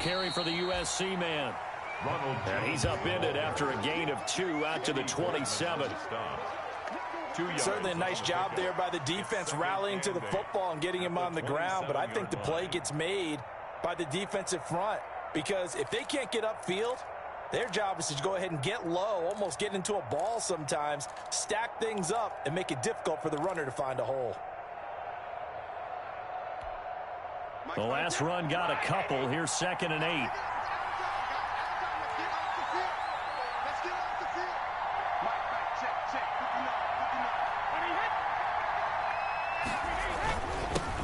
carry for the USC man. And he's upended after a gain of 2 out to the 27. Certainly a nice job there by the defense rallying to the football and getting him on the ground, but I think the play gets made by the defensive front because if they can't get upfield, their job is to go ahead and get low, almost get into a ball sometimes, stack things up, and make it difficult for the runner to find a hole. The last run got a couple. Here's 2nd and 8.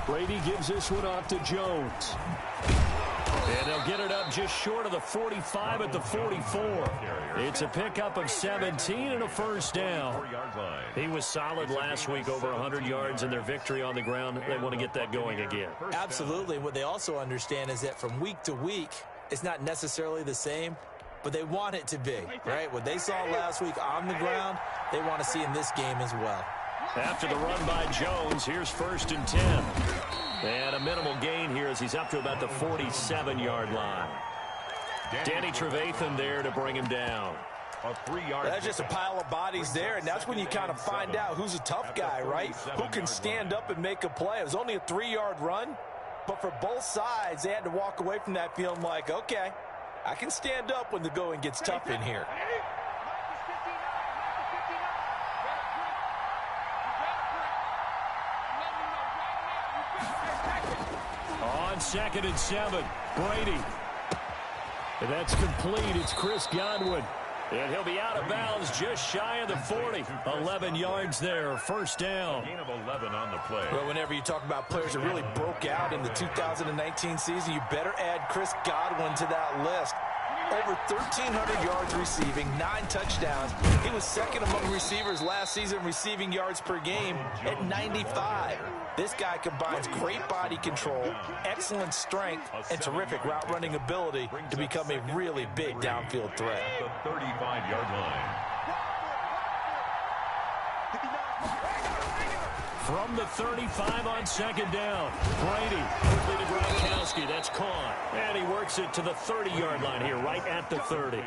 Brady gives this one off to Jones. And they'll get it up just short of the 45 at the 44. It's a pickup of 17 and a first down. He was solid last week, over 100 yards in their victory on the ground. They want to get that going again. Absolutely. What they also understand is that from week to week, it's not necessarily the same, but they want it to be, right? What they saw last week on the ground, they want to see in this game as well. After the run by Jones, here's 1st and 10. And a minimal gain here as he's up to about the 47-yard line. Danny Trevathan there to bring him down. That's just a pile of bodies there, and that's when you kind of find out who's a tough guy, right? Who can stand up and make a play. It was only a 3-yard run, but for both sides, they had to walk away from that feeling like, okay, I can stand up when the going gets tough in here. On 2nd and 7, Brady. And that's complete. It's Chris Godwin. And he'll be out of bounds just shy of the 40. 11 yards there, first down. Gain of 11 on the play. Well, whenever you talk about players that really broke out in the 2019 season, you better add Chris Godwin to that list. Over 1,300 yards receiving, 9 touchdowns. He was 2nd among receivers last season receiving yards per game at 95. This guy combines great body control, excellent strength, and terrific route running ability to become a really big downfield threat. The 35-yard line. From the 35 on 2nd down, Brady quickly to Gronkowski. That's caught. And he works it to the 30-yard line here, right at the 30.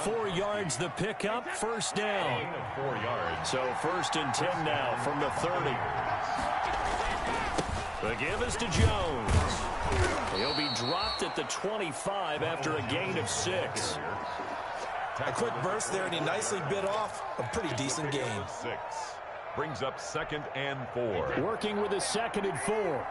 4 yards the pickup, first down. 4 yards. So 1st and 10 now from the 30. The give is to Jones. He'll be dropped at the 25 after a gain of 6. A quick burst there, and he nicely bit off a pretty decent gain. 6. Brings up 2nd and 4. Working with a 2nd and 4.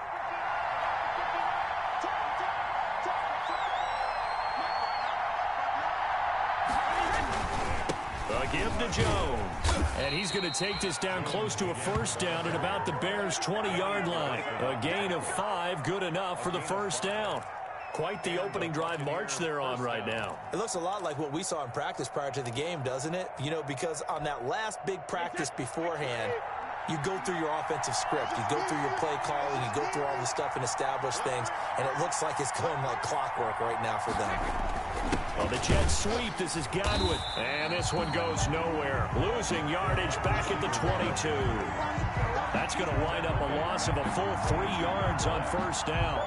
A give to Jones. And he's going to take this down close to a first down at about the Bears' 20-yard line. A gain of 5, good enough for the first down. Quite the opening drive march they're on right now. It looks a lot like what we saw in practice prior to the game, doesn't it? You know, because on that last big practice beforehand, you go through your offensive script. You go through your play calling. You go through all the stuff and establish things. And it looks like it's going like clockwork right now for them. Well, the jet sweep. This is Godwin. And this one goes nowhere. Losing yardage back at the 22. That's going to wind up a loss of a full 3 yards on first down.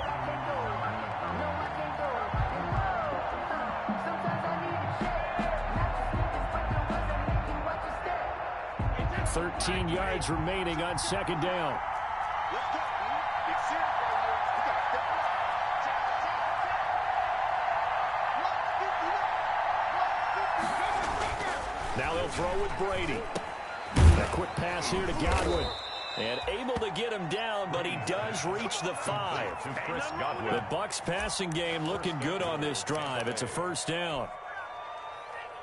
13 yards remaining on 2nd down. Now they'll throw with Brady. A quick pass here to Godwin. And able to get him down, but he does reach the 5. The Bucs passing game looking good on this drive. It's a first down.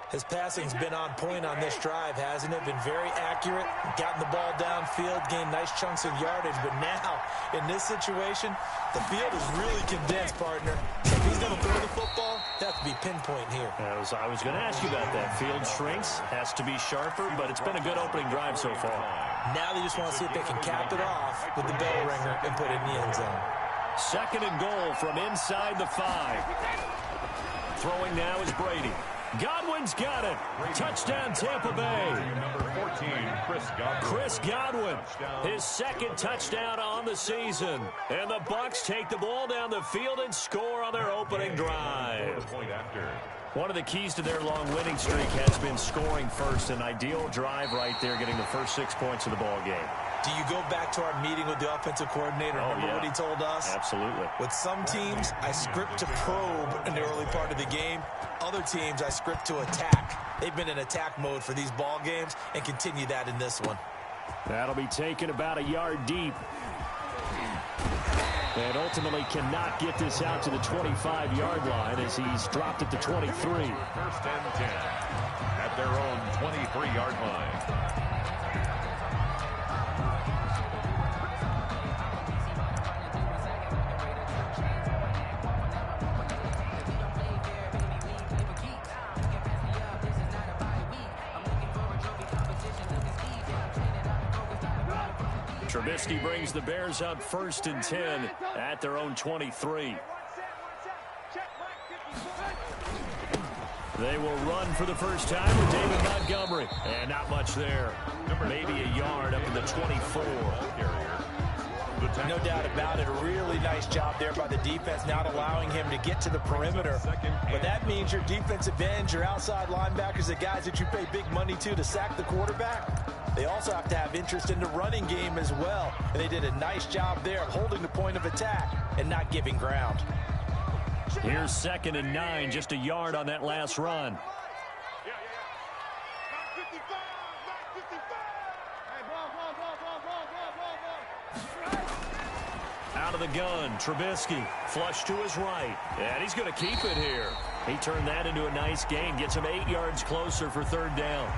His passing's been on point on this drive, hasn't it? Been very accurate, gotten the ball downfield, gained nice chunks of yardage. But now, in this situation, the field is really condensed, partner. If he's going to throw the football, that has to be pinpoint here. I was going to ask you about that. Field shrinks, has to be sharper, but it's been a good opening drive so far. Now they just want to see if they can cap it off with the bell ringer and put it in the end zone. 2nd and goal from inside the 5. Throwing now is Brady. Godwin's got it. Touchdown, Tampa Bay. Number 14, Chris Godwin, his second touchdown on the season. And the Bucs take the ball down the field and score on their opening drive. One of the keys to their long winning streak has been scoring first. An ideal drive right there, getting the first 6 points of the ball game. Do you go back to our meeting with the offensive coordinator? Remember what he told us? Absolutely. With some teams, I script to probe in the early part of the game. Other teams, I script to attack. They've been in attack mode for these ball games and continue that in this one. That'll be taken about a yard deep. And ultimately cannot get this out to the 25-yard line as he's dropped at the 23. First and 10 at their own 23-yard line. Trubisky brings the Bears up first and 10 at their own 23. They will run for the first time with David Montgomery. And not much there. Maybe a yard up to the 24. No doubt about it. A really nice job there by the defense, not allowing him to get to the perimeter. But that means your defensive ends, your outside linebackers, the guys that you pay big money to sack the quarterback, they also have to have interest in the running game as well. And they did a nice job there of holding the point of attack and not giving ground. Here's 2nd and 9, just a yard on that last run. Out of the gun, Trubisky, flush to his right, and he's going to keep it here. He turned that into a nice gain, gets him 8 yards closer for 3rd down.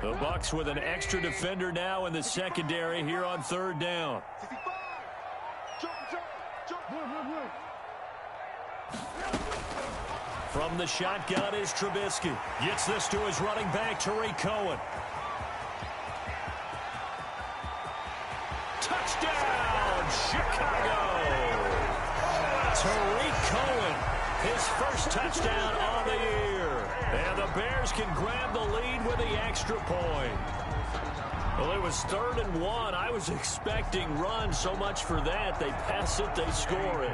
The Bucs with an extra defender now in the secondary here on 3rd down. From the shotgun is Trubisky. Gets this to his running back, Tariq Cohen. Touchdown, Chicago! Tariq Cohen, his first touchdown on the year. And the Bears can grab the lead with the extra point. Well, it was 3rd and 1. I was expecting run, so much for that. They pass it, they score it.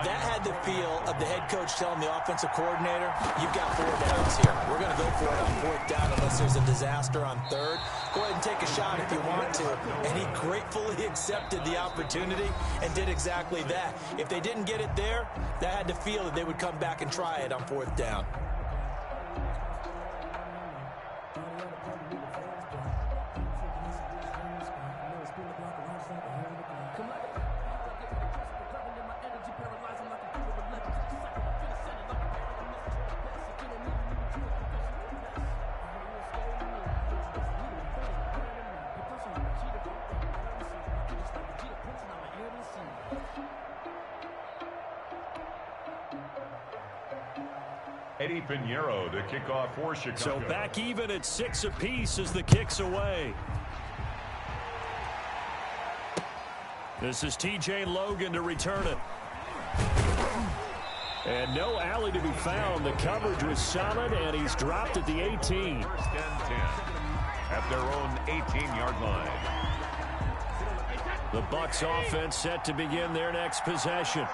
That had the feel of the head coach telling the offensive coordinator, you've got 4 downs here. We're going to go for it on 4th down unless there's a disaster on 3rd. Go ahead and take a shot if you want to. And he gratefully accepted the opportunity and did exactly that. If they didn't get it there, that had the feel that they would come back and try it on 4th down. Eddie Pinheiro to kick off for Chicago. So back even at 6 apiece as the kick's away. This is T.J. Logan to return it. And no alley to be found. The coverage was solid, and he's dropped at the 18. 1st and 10 at their own 18-yard line. The Bucs offense set to begin their next possession.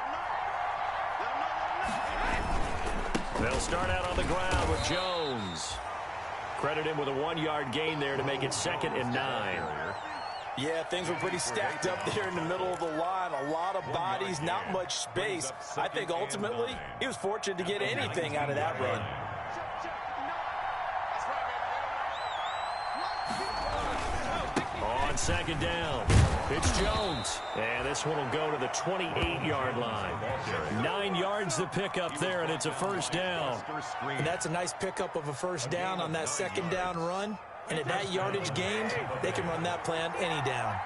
They'll start out on the ground with Jones. Credit him with a 1-yard gain there to make it 2nd and 9. Yeah, things were pretty stacked up there in the middle of the line. A lot of bodies, not much space. I think ultimately he was fortunate to get anything out of that run. On 2nd down, it's Jones. And this one will go to the 28-yard line. 9 yards to pick up there, and it's a 1st down. And that's a nice pickup of a 1st down on that 2nd down run. And at that yardage gained, they can run that plan any down.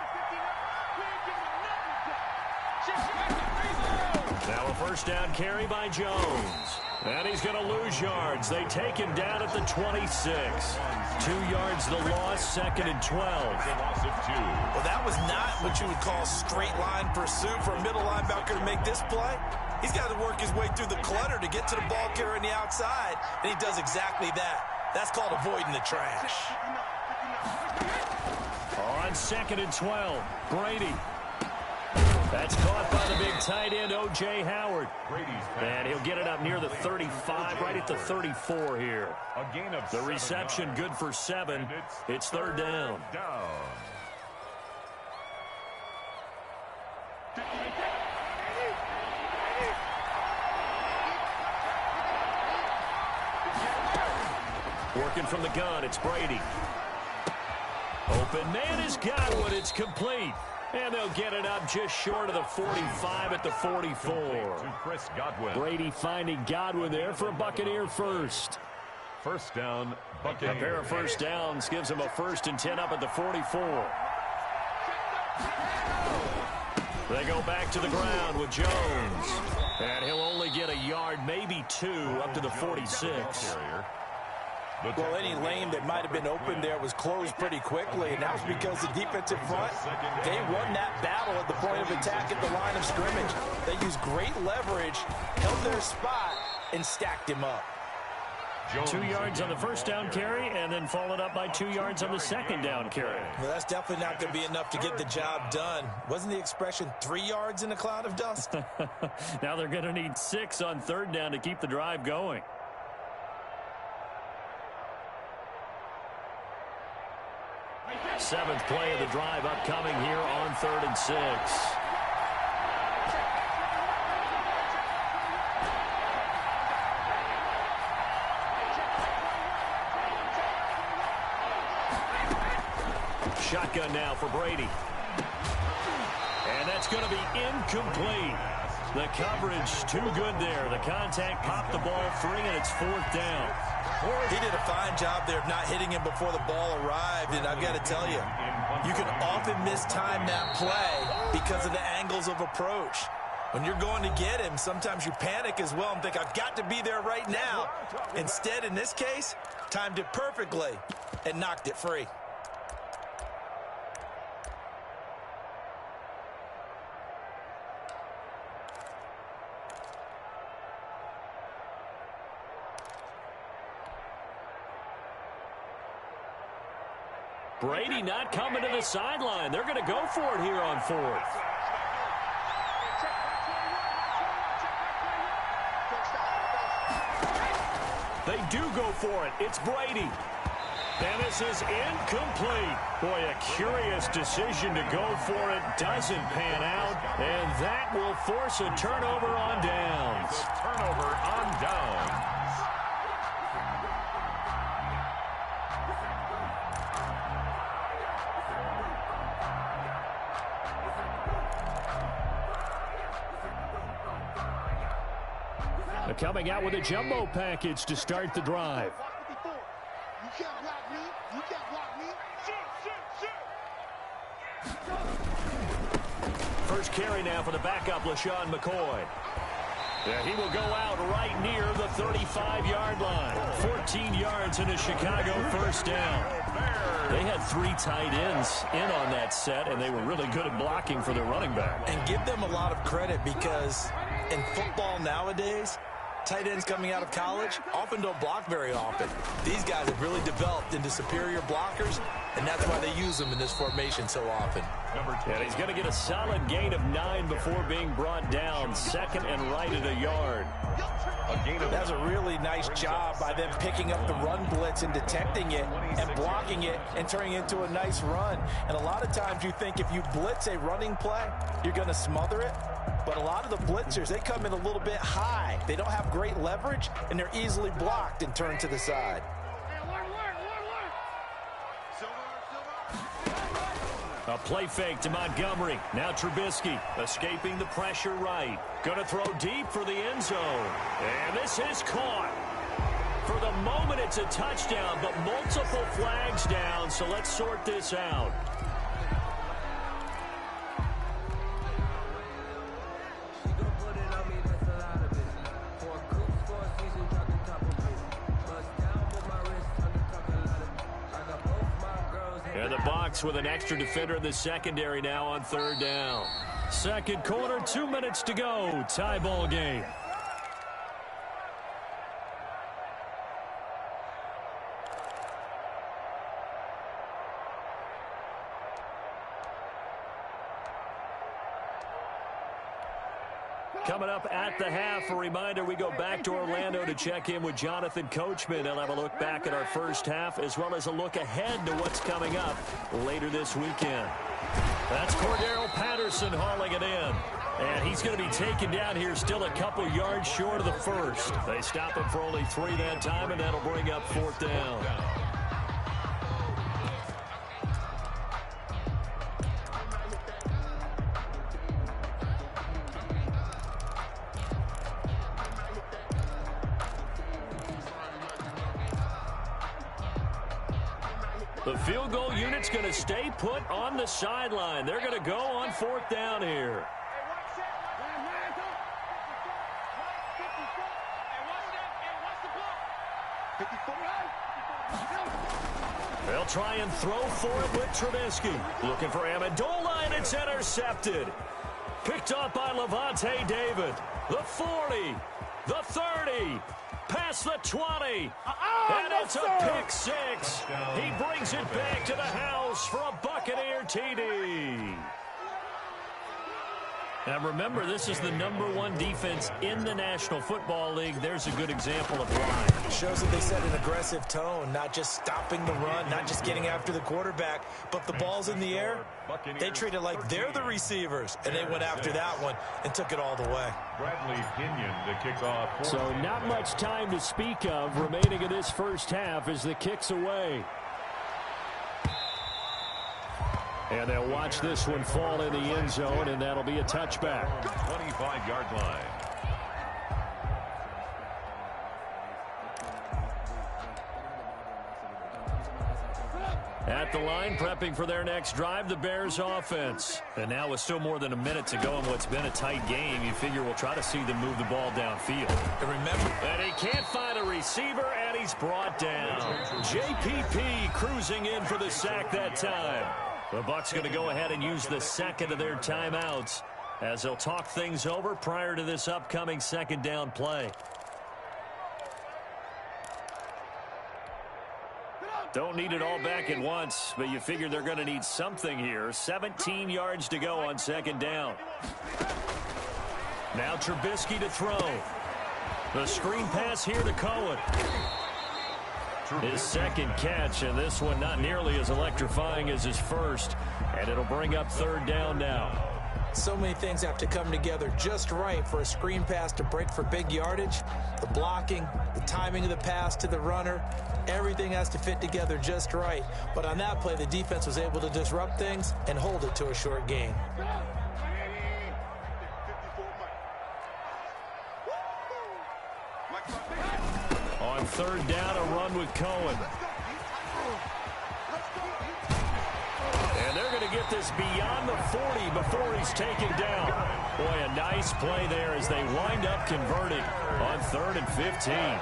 Now a 1st down carry by Jones. And he's going to lose yards. They take him down at the 26. 2 yards the loss, 2nd and 12. Well, that was not what you would call straight line pursuit for a middle linebacker to make this play. He's got to work his way through the clutter to get to the ball carrier on the outside, and he does exactly that. That's called avoiding the trash. On 2nd and 12, Brady. That's caught by the big tight end, O.J. Howard. And he'll get it up near the 35, right at the 34 here. The reception good for 7. It's 3rd down. Working from the gun, it's Brady. Open man is Godwin. It's complete. And they'll get it up just short of the 45 at the 44. Brady finding Godwin there for a Buccaneer first. First down, Buccaneers. A pair of first downs gives him a 1st and 10 up at the 44. They go back to the ground with Jones. And he'll only get a yard, maybe 2, up to the 46. Well, any lane that might have been open there was closed pretty quickly, and that was because the defensive front, they won that battle at the point of attack at the line of scrimmage. They used great leverage, held their spot, and stacked him up. 2 yards on the first down carry, and then followed up by 2 yards on the second down carry. Well, that's definitely not going to be enough to get the job done. Wasn't the expression 3 yards in a cloud of dust? Now they're going to need 6 on 3rd down to keep the drive going. Seventh play of the drive upcoming here on 3rd and 6. Shotgun now for Brady. And that's going to be incomplete. The coverage too good there. The contact popped the ball free, and it's 4th down. He did a fine job there of not hitting him before the ball arrived, and I've got to tell you, you can often mistime that play because of the angles of approach. When you're going to get him, sometimes you panic as well and think, I've got to be there right now. Instead, in this case, timed it perfectly and knocked it free. Brady not coming to the sideline. They're going to go for it here on 4th. They do go for it. It's Brady. And this is incomplete. Boy, a curious decision to go for it. Doesn't pan out. And that will force a turnover on downs. Turnover on downs. Coming out with a jumbo package to start the drive. First carry now for the backup, LaShawn McCoy. Yeah, he will go out right near the 35-yard line. 14 yards in a Chicago first down. They had 3 tight ends in on that set, and they were really good at blocking for their running back. And give them a lot of credit because in football nowadays, tight ends coming out of college often don't block very often. These guys have really developed into superior blockers, and that's why they use them in this formation so often. And he's going to get a solid gain of 9 before being brought down. 2nd and right at a yard. That's a really nice job by them picking up the run blitz and detecting it and blocking it and turning it into a nice run. And a lot of times you think if you blitz a running play, you're going to smother it. But a lot of the blitzers, they come in a little bit high. They don't have great leverage, and they're easily blocked and turned to the side. A play fake to Montgomery. Now Trubisky escaping the pressure right. Going to throw deep for the end zone. And this is caught. For the moment, it's a touchdown, but multiple flags down, so let's sort this out. And the Bucs with an extra defender in the secondary now on third down. Second quarter, 2 minutes to go. Tie ball game. Coming up at the half, a reminder, we go back to Orlando to check in with Jonathan Coachman. He'll have a look back at our first half as well as a look ahead to what's coming up later this weekend. That's Cordero Patterson hauling it in. And he's going to be taken down here still a couple yards short of the first. They stop him for only 3 that time, and that'll bring up fourth down. The field goal unit's going to stay put on the sideline. They're going to go on fourth down here. They'll try and throw for it with Trubisky. Looking for Amendola, and it's intercepted. Picked up by Levante David. The 40, the 30. Past the 20, and it's a pick six. He brings it back to the house for a Buccaneer TD. And remember, this is the #1 defense in the National Football League. There's a good example of why. It shows that they set an aggressive tone, not just stopping the run, not just getting after the quarterback, but the ball's in the air. They treat it like they're the receivers, and they went after that one and took it all the way. Bradley Pinion to kick off. So not much time to speak of remaining in this first half as the kick's away. And they'll watch this one fall in the end zone, and that'll be a touchback. 25-yard line. At the line, prepping for their next drive, the Bears offense. And now with still more than a minute to go in what's been a tight game, you figure we'll try to see them move the ball downfield. And remember, and he can't find a receiver, and he's brought down. JPP cruising in for the sack that time. The Bucs going to go ahead and use the second of their timeouts as they'll talk things over prior to this upcoming second down play. Don't need it all back at once, but you figure they're going to need something here. 17 yards to go on second down. Now Trubisky to throw. The screen pass here to Cohen. His second catch, and this one not nearly as electrifying as his first. And it'll bring up third down now. So many things have to come together just right for a screen pass to break for big yardage. The blocking, the timing of the pass to the runner, everything has to fit together just right. But on that play, the defense was able to disrupt things and hold it to a short gain. On third down, a run with Cohen. And they're going to get this beyond the 40 before he's taken down. Boy, a nice play there as they wind up converting on 3rd and 15.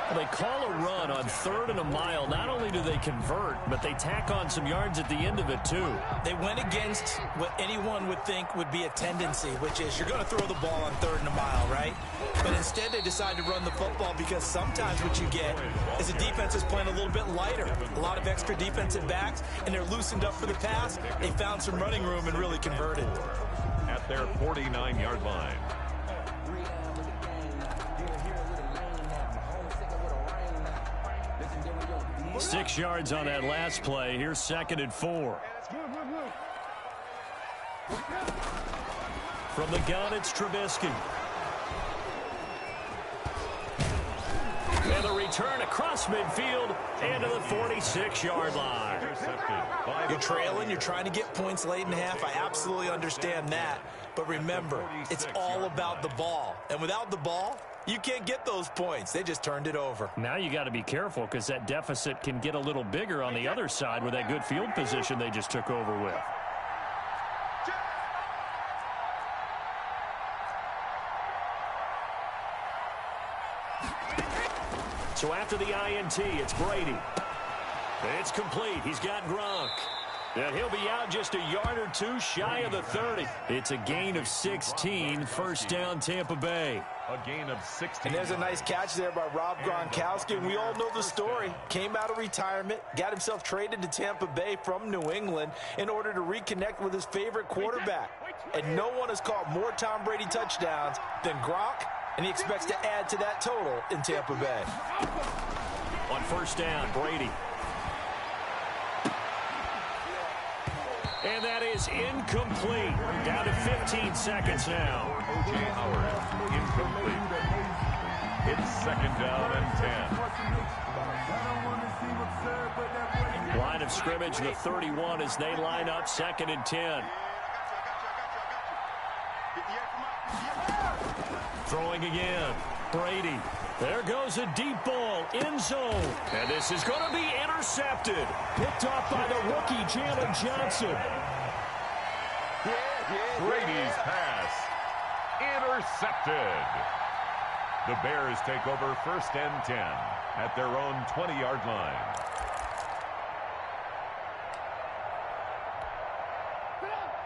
Well, they call a run on 3rd and a mile. Not only do they convert, but they tack on some yards at the end of it, too. They went against what anyone would think would be a tendency, which is you're going to throw the ball on 3rd and a mile, right? But instead they decide to run the football because sometimes what you get is a defense is playing a little bit lighter. A lot of extra defensive backs, and they're loosened up for the pass. They found some running room and really converted. At their 49-yard line. 6 yards on that last play. Here's 2nd and 4. From the gun, it's Trubisky. And the return across midfield and to the 46-yard line. You're trailing, you're trying to get points late in half. I absolutely understand that. But remember, it's all about the ball. And without the ball, you can't get those points. They just turned it over. Now you got to be careful because that deficit can get a little bigger on the other side with that good field position they just took over with. So after the INT, it's Brady. It's complete. He's got Gronk. And he'll be out just a yard or two shy of the 30. It's a gain of 16, first down Tampa Bay. A gain of 16. And there's a nice catch there by Rob Gronkowski. And we all know the story. Came out of retirement, got himself traded to Tampa Bay from New England in order to reconnect with his favorite quarterback. And no one has caught more Tom Brady touchdowns than Gronk, and he expects to add to that total in Tampa Bay. On first down, Brady. And that is incomplete. Down to 15 seconds now. O.J. Howard, incomplete. It's second down and 10. Line of scrimmage, the 31 as they line up, second and 10. Throwing again. Brady. There goes a deep ball, end zone. And this is going to be intercepted. Picked off by the rookie, Jalen Johnson. Brady's pass. Intercepted. The Bears take over first and 10 at their own 20-yard line.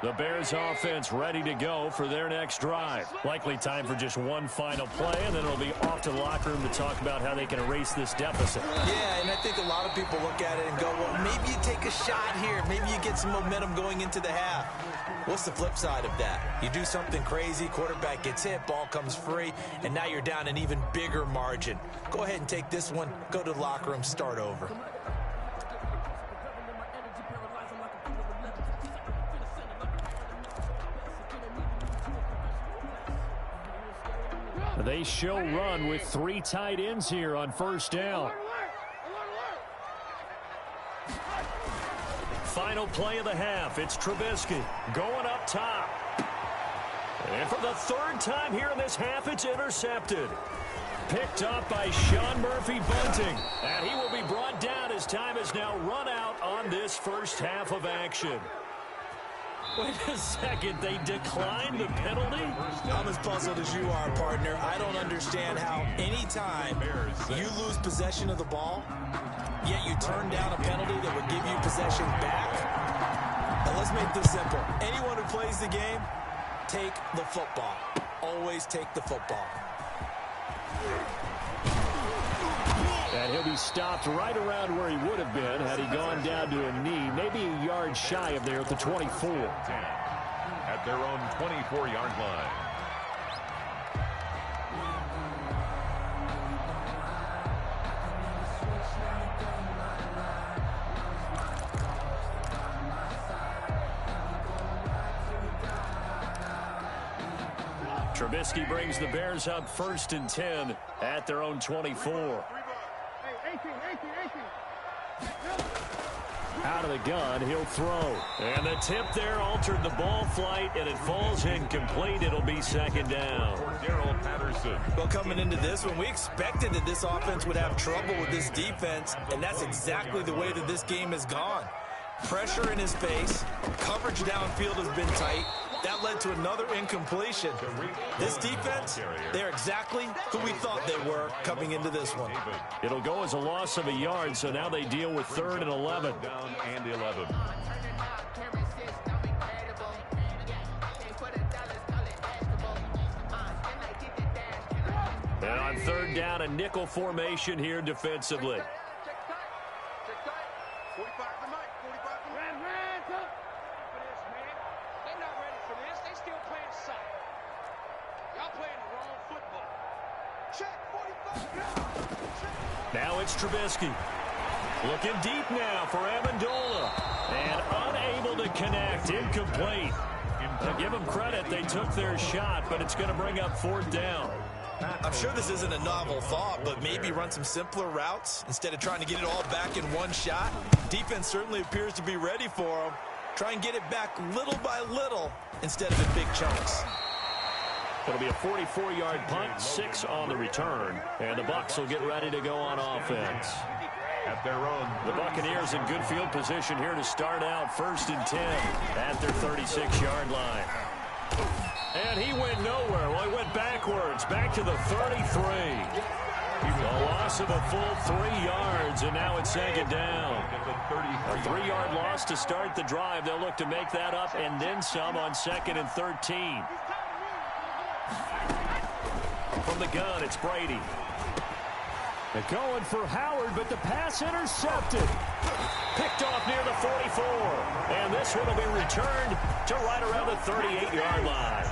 The Bears offense ready to go for their next drive. Likely time for just one final play, and then it'll be off to the locker room to talk about how they can erase this deficit. Yeah, and I think a lot of people look at it and go, well, maybe you take a shot here. Maybe you get some momentum going into the half. What's the flip side of that? You do something crazy, quarterback gets hit, ball comes free, and now you're down an even bigger margin. Go ahead and take this one, go to the locker room, start over. They show run with three tight ends here on first down. Final play of the half. It's Trubisky going up top. And for the third time here in this half, it's intercepted. Picked up by Sean Murphy-Bunting. And he will be brought down as time is now run out on this first half of action. Wait a second, they declined the penalty? I'm as puzzled as you are, partner. I don't understand how any time you lose possession of the ball, yet you turn down a penalty that would give you possession back. Now let's make this simple. Anyone who plays the game, take the football. Always take the football. And he'll be stopped right around where he would have been had he gone down to a knee, maybe a yard shy of there at the 24. 10 at their own 24-yard line. Trubisky brings the Bears up first and 10 at their own 24. Out of the gun, he'll throw. And the tip there altered the ball flight, and it falls incomplete. It'll be second down. Darrell Patterson. Well, coming into this one, we expected that this offense would have trouble with this defense, and that's exactly the way that this game has gone. Pressure in his face. Coverage downfield has been tight. That led to another incompletion. This defense, they're exactly who we thought they were coming into this one. It'll go as a loss of a yard, so now they deal with third and 11. Down and 11. And on third down, a nickel formation here defensively. Now it's Trubisky. Looking deep now for Amendola. And unable to connect. Incomplete. To give them credit, they took their shot, but it's going to bring up fourth down. I'm sure this isn't a novel thought, but maybe run some simpler routes instead of trying to get it all back in one shot. Defense certainly appears to be ready for them. Try and get it back little by little instead of in big chunks. It'll be a 44-yard punt, 6 on the return, and the Bucs will get ready to go on offense. At their own. The Buccaneers in good field position here to start out first and 10 at their 36-yard line. And he went nowhere. Well, he went backwards, back to the 33. A loss loss of a full 3 yards, and now it's second down. A 3-yard loss to start the drive. They'll look to make that up and then some on 2nd and 13. From the gun, it's Brady. They're going for Howard, but the pass intercepted. Picked off near the 44. And this one will be returned to right around the 38-yard line.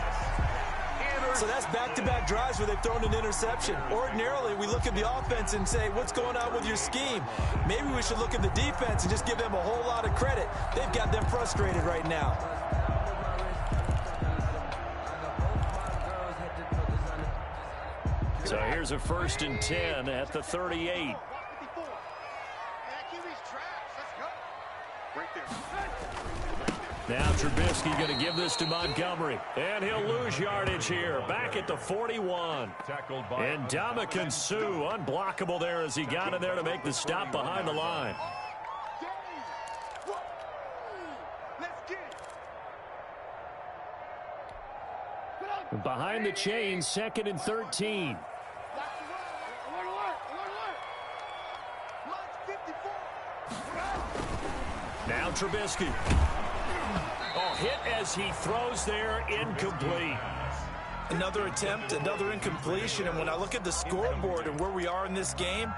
So that's back-to-back drives where they've thrown an interception. Ordinarily, we look at the offense and say, what's going on with your scheme? Maybe we should look at the defense and just give them a whole lot of credit. They've got them frustrated right now. So here's a 1st and 10 at the 38. Now Trubisky going to give this to Montgomery. And he'll lose yardage here. Back at the 41. And Ndamukong Suh unblockable there as he got in there to make the stop behind the line. Behind the chains, 2nd and 13. Now Trubisky. Oh, hit as he throws there, incomplete. Another attempt, another incompletion, and when I look at the scoreboard and where we are in this game,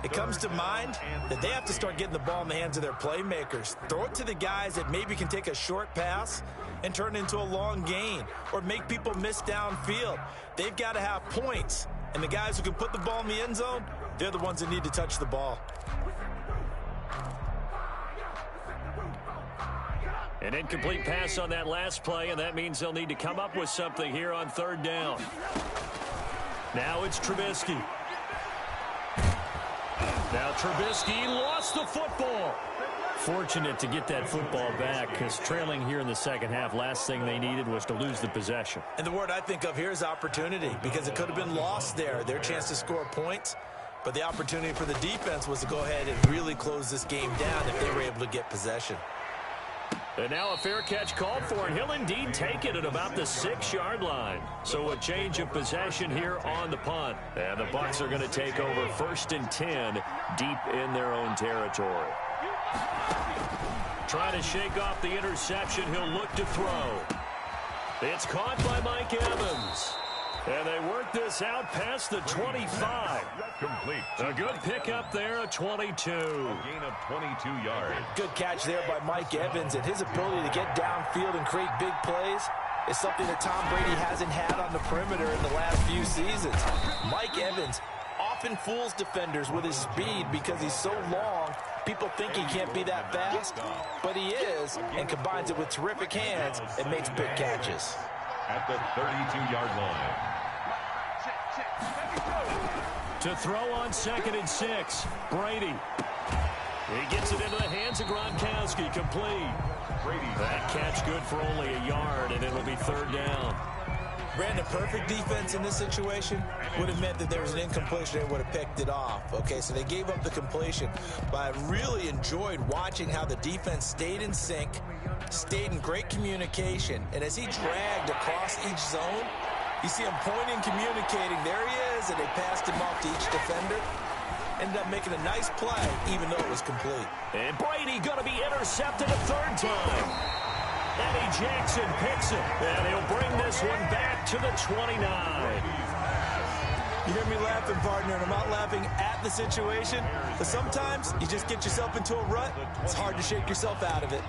it comes to mind that they have to start getting the ball in the hands of their playmakers. Throw it to the guys that maybe can take a short pass and turn it into a long gain or make people miss downfield. They've got to have points, and the guys who can put the ball in the end zone, they're the ones that need to touch the ball. An incomplete pass on that last play, and that means they'll need to come up with something here on 3rd down. Now it's Trubisky. Now Trubisky lost the football. Fortunate to get that football back because trailing here in the second half, last thing they needed was to lose the possession. And the word I think of here is opportunity because it could have been lost there, their chance to score points. But the opportunity for the defense was to go ahead and really close this game down if they were able to get possession. And now a fair catch called for, and he'll indeed take it at about the 6-yard line. So a change of possession here on the punt. And the Bucs are going to take over 1st and 10 deep in their own territory. Trying to shake off the interception, he'll look to throw. It's caught by Mike Evans. And they work this out past the 25. Complete. A good pickup there at 22. A gain of 22 yards. Good catch there by Mike Evans, and his ability to get downfield and create big plays is something that Tom Brady hasn't had on the perimeter in the last few seasons. Mike Evans often fools defenders with his speed because he's so long. People think he can't be that fast, but he is, and combines it with terrific hands and makes big catches. At the 32-yard line. To throw on 2nd and 6, Brady. He gets it into the hands of Gronkowski, complete. Brady. That catch good for only a yard, and it'll be 3rd down. Brandon, perfect defense in this situation would have meant that there was an incompletion. They would have picked it off. Okay, so they gave up the completion. But I really enjoyed watching how the defense stayed in sync, stayed in great communication, and as he dragged across each zone, you see him pointing, communicating. There he is, and they passed him off to each defender. Ended up making a nice play, even though it was complete. And Brady going to be intercepted a 3rd time. Eddie Jackson picks it, and he'll bring this one back to the 29. You hear me laughing, partner, and I'm not laughing at the situation, but sometimes you just get yourself into a rut. It's hard to shake yourself out of it.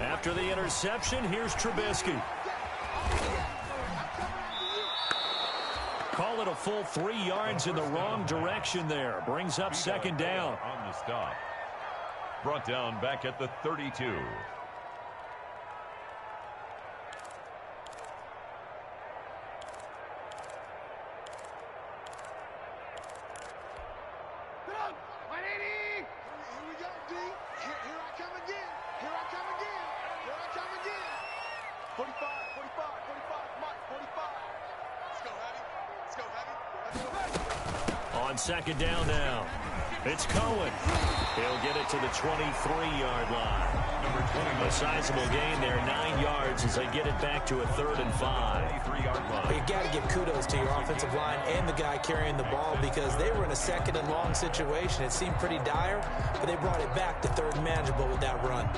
After the interception, here's Trubisky. Call it a full 3 yards in the wrong direction there. Brings up 2nd down. On the stop. Brought down back at the 32. On second down now, it's Cohen. He'll get it to the 23-yard line. A sizable gain there, 9 yards as they get it back to a 3rd and 5. You got to give kudos to your offensive line and the guy carrying the ball because they were in a 2nd and long situation. It seemed pretty dire, but they brought it back to 3rd and manageable with that run.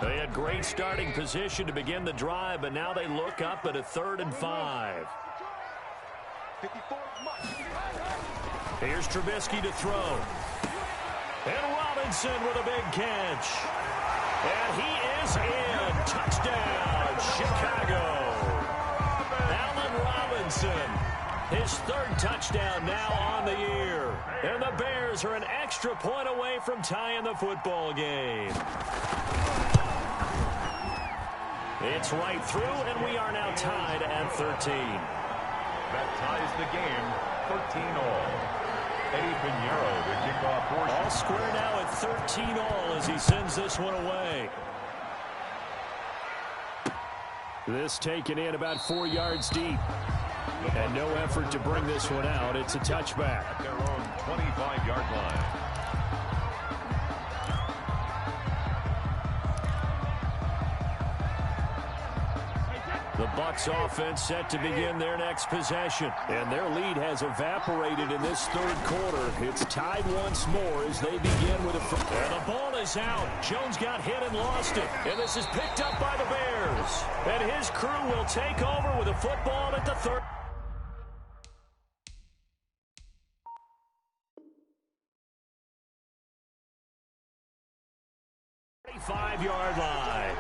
They had great starting position to begin the drive, but now they look up at a 3rd and 5. Here's Trubisky to throw. And Robinson with a big catch. And he is in. Touchdown, Chicago. Allen Robinson. His 3rd touchdown now on the year. And the Bears are an extra point away from tying the football game. It's right through, and we are now tied at 13. That ties the game, 13-all. Eddie Pinheiro, the kickoff portion. All square now at 13-all as he sends this one away. This taken in about 4 yards deep. And no effort to bring this one out. It's a touchback. At their own 25-yard line. The Bucs offense set to begin their next possession. And their lead has evaporated in this 3rd quarter. It's tied once more as they begin with a... And the ball is out. Jones got hit and lost it. And this is picked up by the Bears. And his crew will take over with a football at the 3rd. 5-yard line.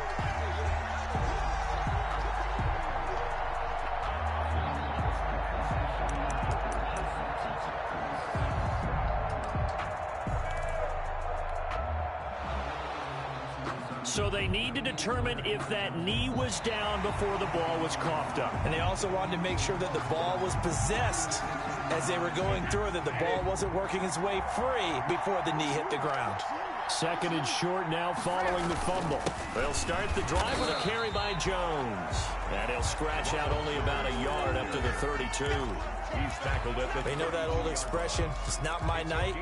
So they need to determine if that knee was down before the ball was coughed up. And they also wanted to make sure that the ball was possessed as they were going through, that the ball wasn't working its way free before the knee hit the ground. 2nd and short now following the fumble. They'll start the drive with a carry by Jones. And he'll scratch out only about a yard up to the 32. He's tackled at the... They know that old expression, it's not my night.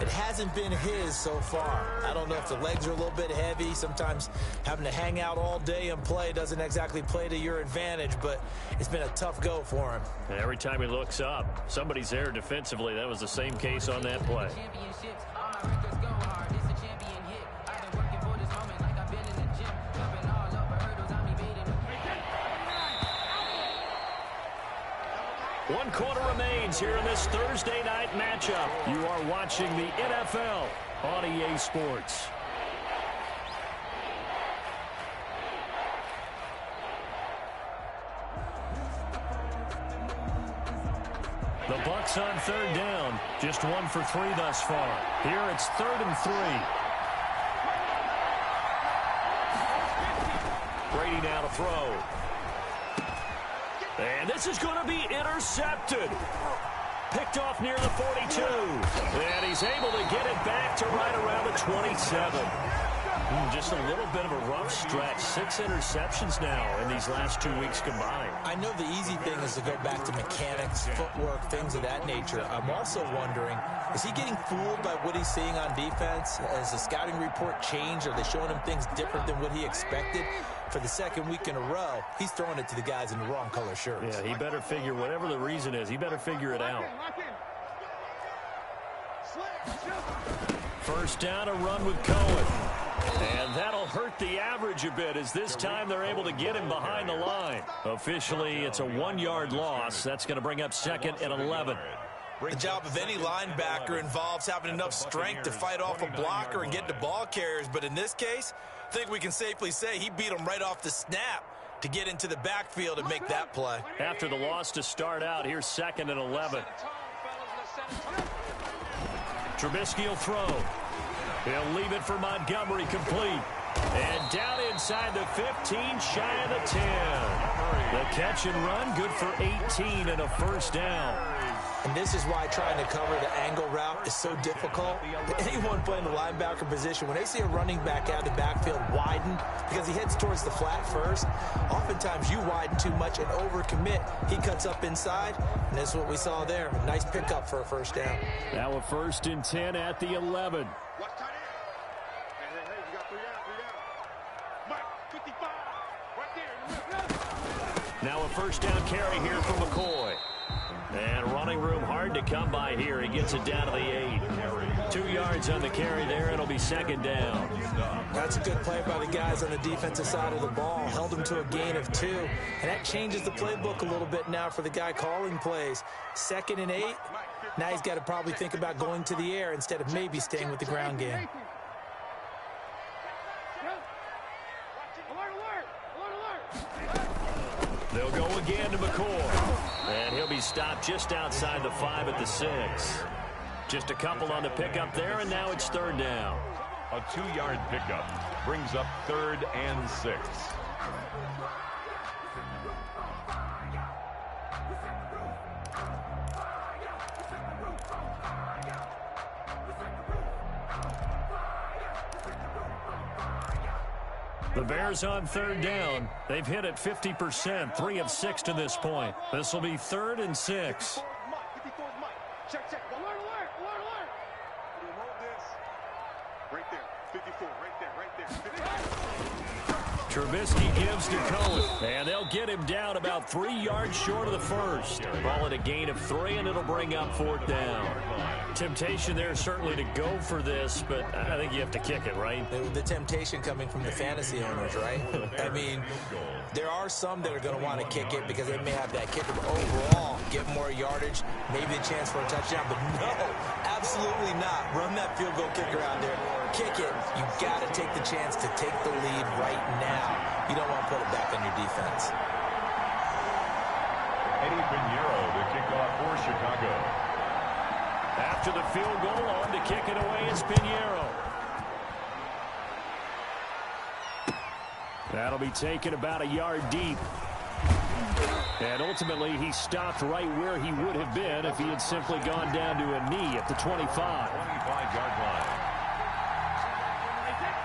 It hasn't been his so far. I don't know if the legs are a little bit heavy. Sometimes having to hang out all day and play doesn't exactly play to your advantage, but it's been a tough go for him. And every time he looks up, somebody's there defensively. That was the same case on that play. One quarter remains here in this Thursday night matchup. You are watching the NFL on EA Sports. The Bucs on 3rd down. Just 1 for 3 thus far. Here it's 3rd and 3. Brady now to throw. And this is going to be intercepted. Picked off near the 42. And he's able to get it back to right around the 27. Just a little bit of a rough stretch. 6 interceptions now in these last 2 weeks combined. I know the easy thing is to go back to mechanics, footwork, things of that nature. I'm also wondering, is he getting fooled by what he's seeing on defense? Has the scouting report changed? Are they showing him things different than what he expected? For the 2nd week in a row, he's throwing it to the guys in the wrong color shirts. Yeah, he better figure, whatever the reason is, he better figure it out. First down, a run with Cohen. And that'll hurt the average a bit as this time they're able to get him behind the line. Officially, it's a 1-yard loss. That's going to bring up 2nd and 11. The job of any linebacker involves having enough strength to fight off a blocker and get to ball carriers. But in this case, I think we can safely say he beat him right off the snap to get into the backfield and make that play. After the loss to start out, here's 2nd and 11. Trubisky will throw. He'll leave it for Montgomery, complete. And down inside the 15, shy of the 10. The catch and run, good for 18 and a first down. And this is why trying to cover the angle route is so difficult. Anyone playing the linebacker position, when they see a running back out of the backfield widen, because he heads towards the flat first, oftentimes you widen too much and overcommit. He cuts up inside, and that's what we saw there. Nice pickup for a first down. Now a 1st and 10 at the 11. Now a 1st down carry here from McCoy. And running room hard to come by here. He gets it down to the 8. 2 yards on the carry there. It'll be 2nd down. That's a good play by the guys on the defensive side of the ball. Held him to a gain of 2. And that changes the playbook a little bit now for the guy calling plays. 2nd and 8. Now he's got to probably think about going to the air instead of maybe staying with the ground game. They'll go again to McCoy. And he'll be stopped just outside the 5 at the 6. Just a couple on the pickup there, and now it's 3rd down. A 2-yard pickup brings up 3rd and 6. The Bears on 3rd down. They've hit it 50%, 3 of 6 to this point. This will be 3rd and 6. Trubisky gives to Cohen, and they'll get him down about 3 yards short of the 1st. Ball at a gain of 3, and it'll bring up 4th down. Temptation there certainly to go for this, but I think you have to kick it, right? The temptation coming from the fantasy owners, right? I mean, there are some that are going to want to kick it because they may have that kicker, but overall, get more yardage, maybe a chance for a touchdown. But no, absolutely not. Run that field goal kicker out there. Kick it. You got to take the chance to take the lead right now. You don't want to put it back on your defense. Eddie Pinheiro, the kickoff for Chicago. After the field goal, on to kick it away is Pinheiro. That'll be taken about a yard deep. And ultimately, he stopped right where he would have been if he had simply gone down to a knee at the 25. 25-yard line.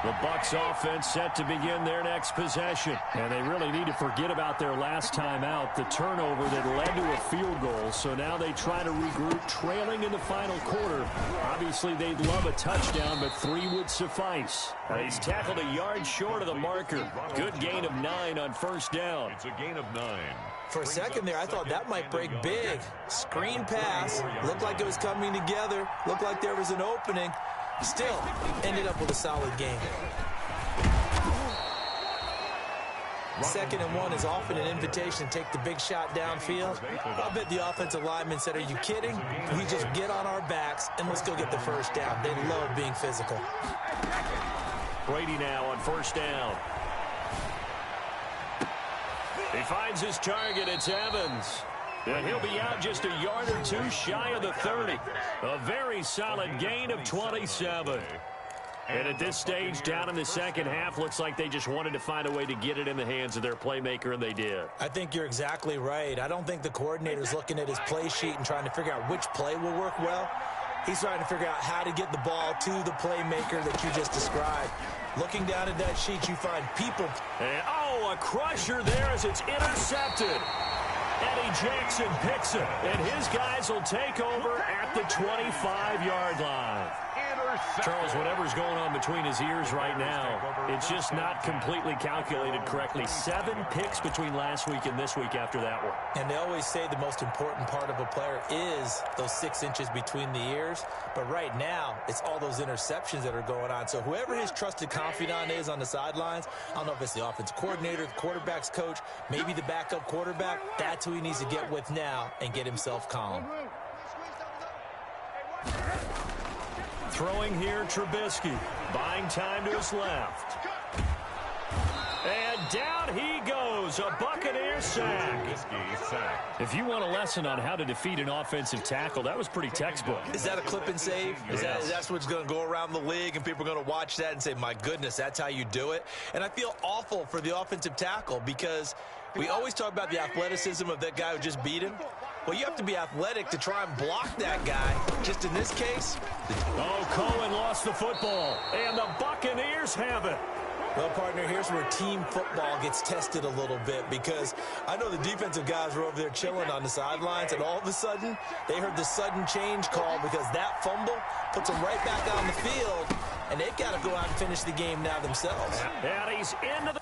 The Bucs offense set to begin their next possession. And they really need to forget about their last time out, the turnover that led to a field goal. So now they try to regroup, trailing in the final quarter. Obviously, they'd love a touchdown, but 3 would suffice. He's tackled a yard short of the marker. Good gain of 9 on 1st down. It's a gain of 9. For a second there, I thought that might break big. Screen pass. Looked like it was coming together. Looked like there was an opening. Still, ended up with a solid game. 2nd and 1 is often an invitation to take the big shot downfield. I bet the offensive lineman said, are you kidding? We just get on our backs and let's go get the 1st down. They love being physical. Brady now on 1st down. He finds his target. It's Evans. And he'll be out just a yard or 2 shy of the 30. A very solid gain of 27. And at this stage, down in the second half, looks like they just wanted to find a way to get it in the hands of their playmaker, and they did. I think you're exactly right. I don't think the coordinator's looking at his play sheet and trying to figure out which play will work well. He's trying to figure out how to get the ball to the playmaker that you just described. Looking down at that sheet, you find people. And, oh, a crusher there as it's intercepted. Eddie Jackson picks it, and his guys will take over at the 25-yard line. Charles, whatever's going on between his ears right now, it's just not completely calculated correctly. 7 picks between last week and this week after that one. And they always say the most important part of a player is those 6 inches between the ears. But right now, it's all those interceptions that are going on. So whoever his trusted confidant is on the sidelines, I don't know if it's the offensive coordinator, the quarterback's coach, maybe the backup quarterback, that's who he needs to get with now and get himself calm. Throwing here, Trubisky. Buying time to his left. And down he goes. A Buccaneer sack. If you want a lesson on how to defeat an offensive tackle, that was pretty textbook. Is that a clip and save? That's what's going to go around the league, and people are going to watch that and say, my goodness, that's how you do it? And I feel awful for the offensive tackle because we always talk about the athleticism of that guy who just beat him. Well, you have to be athletic to try and block that guy. Just in this case. Oh, Cohen lost the football, and the Buccaneers have it. Well, partner, here's where team football gets tested a little bit, because I know the defensive guys were over there chilling on the sidelines, and all of a sudden, they heard the sudden change call because that fumble puts them right back on the field, and they've got to go out and finish the game now themselves. And he's into the...